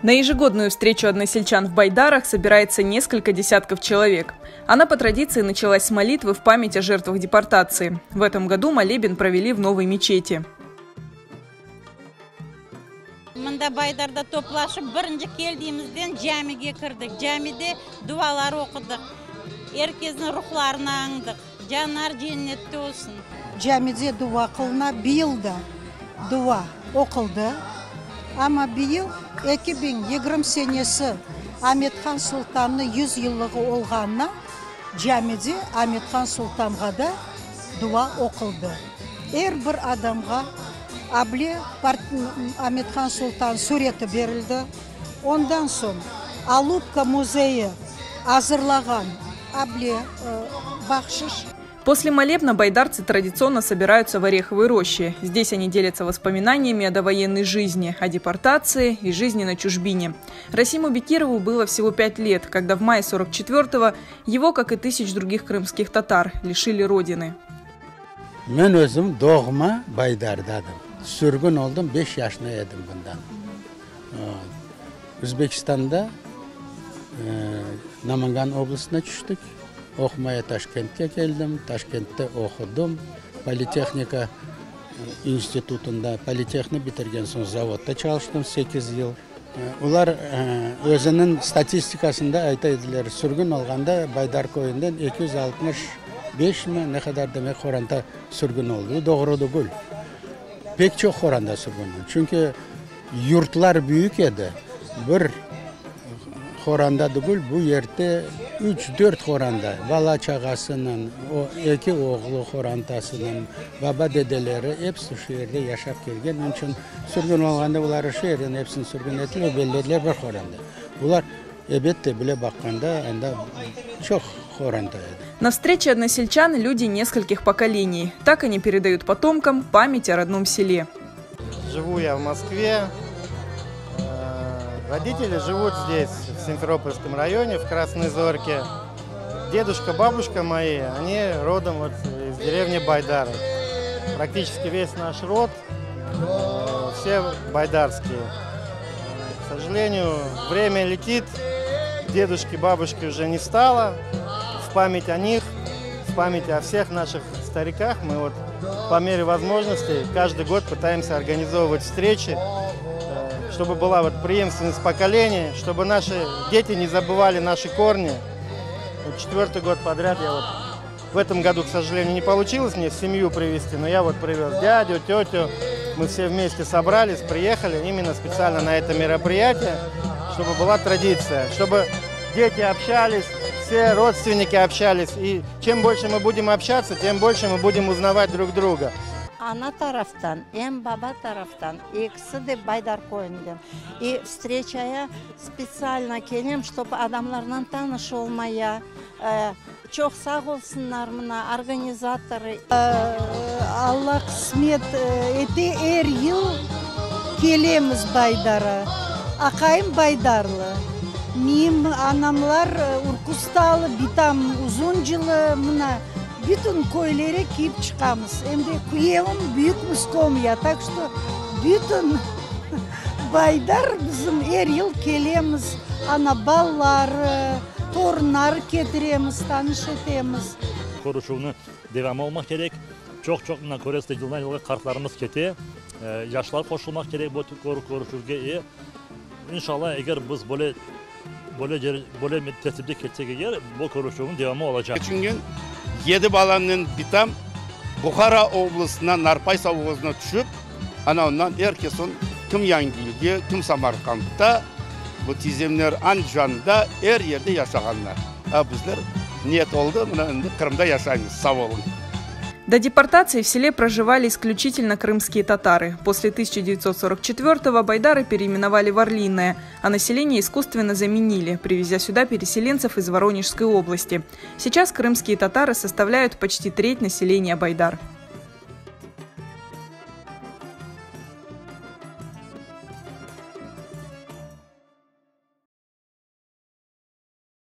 На ежегодную встречу односельчан в Байдарах собирается несколько десятков человек. Она по традиции началась с молитвы в память о жертвах депортации. В этом году молебен провели в новой мечети. Мында Байдарда топлашып, бірінші келдиімізден жамиге кірдік. Жамиде дуалар оқыдық. Еркездің рухларына аңдық. Жанар женнетті olsun. Жамиде дуа қылына биылда дуа оқылды. Ama биыл 2020 senesi Ahmetхан Sultan'ın 100 yıllığı olğanına camide Ahmethan Sultan'a da dua okıldı. Her bir adamga abli Ahmethan Sultan sureti verildi. Ondan sonra Alupka muzeyi hazırlagan abli bahşiş. После молебна байдарцы традиционно собираются в Ореховой роще. Здесь они делятся воспоминаниями о довоенной жизни, о депортации и жизни на чужбине. Расиму Бекирову было всего 5 лет, когда в мае 44-го его, как и тысяч других крымских татар, лишили родины. Мен өзім doğma Baydar'dadım. Sürgün oldum, 5 yaşındaydım bundan. Özbekistan'da Namangan oblasına düştük. Okumaya Taşkent'e geldim. Taşkent'te okudum. Politexnika institutunda politexni bitirgen son zavodda çalıştım 8 yıl. Ular özünün statistikasında aytaydılar. Sürgün olganda Baydar köyünden 265 mi ne kadar demek Horanda sürgün oldu. Doğru değil. Pek çok Horanda sürgün oldu. Çünkü yurtlar büyük idi. Bir Horanda değil, bu yerde 3-4 Horanda, bala çağasının, o 2 oğlu Horantasının, baba dedeleri hepsi şu yerde yaşap gelgen. Onun için sürgün olganda bunları şu yerden hepsini sürgün ettiler, belirlediler bir Horanda. Bunlar elbette bile bakanda çok Horandaydı. На встрече односельчан люди нескольких поколений. Так они передают потомкам память о родном селе. Живу я в Москве. Родители живут здесь, в Симферопольском районе, в Красной Зорьке. Дедушка, бабушка мои, они родом вот из деревни Байдары. Практически весь наш род, все байдарские. К сожалению, время летит, дедушки, бабушки уже не стало. В память о них, в память о всех наших стариках мы вот по мере возможностей каждый год пытаемся организовывать встречи, чтобы была вот преемственность поколений, чтобы наши дети не забывали наши корни. Вот 4-й год подряд я вот в этом году, к сожалению, не получилось мне семью привезти, но я вот привез дядю, тетю. Мы все вместе собрались, приехали именно специально на это мероприятие, чтобы была традиция, чтобы дети общались, все родственники общались. И чем больше мы будем общаться, тем больше мы будем узнавать друг друга. Ana taraftan, en baba taraftan, ikisi de Baydar köyünden. И встречая специально келем, чтобы adamlarla tanış olmaya. Çok sağ olsunlar mına organizatörü. Allah kısmet eti her yıl kelemiz Baydar'a. Akayım Baydarlı. Mim anamlar Urkustalı, bitam uzun yılı mına. Bütün köylere kiyip çıkamız. Hem de kuyevim büyük müskom ya. Tak что bütün Baydar bizim her yıl kelemiz. Ana ballar, torunlar getiremiz, tanış etemiz. Konuşuğunu devam olmak gerek. Çok Kores'te yıldan yıla kartlarımız kete. Yaşlar koşulmak gerek bu konuşuğu. İnşallah eğer biz böyle tertipte ketsek eğer bu konuşuğun devamı olacak. Çünkü 7 balanın bitam Bukhara oblasından Narpay savuzuna düşüp ana ondan herkesin kim Yangil'de, kim Samarkand'da bu tizimler Andijan'da her yerde yaşayanlar. Bizler niyet oldu, Kırım'da yaşayınız. Sağ olun. До депортации в селе проживали исключительно крымские татары. После 1944-го Байдары переименовали в Орлиное, а население искусственно заменили, привезя сюда переселенцев из Воронежской области. Сейчас крымские татары составляют почти треть населения Байдар.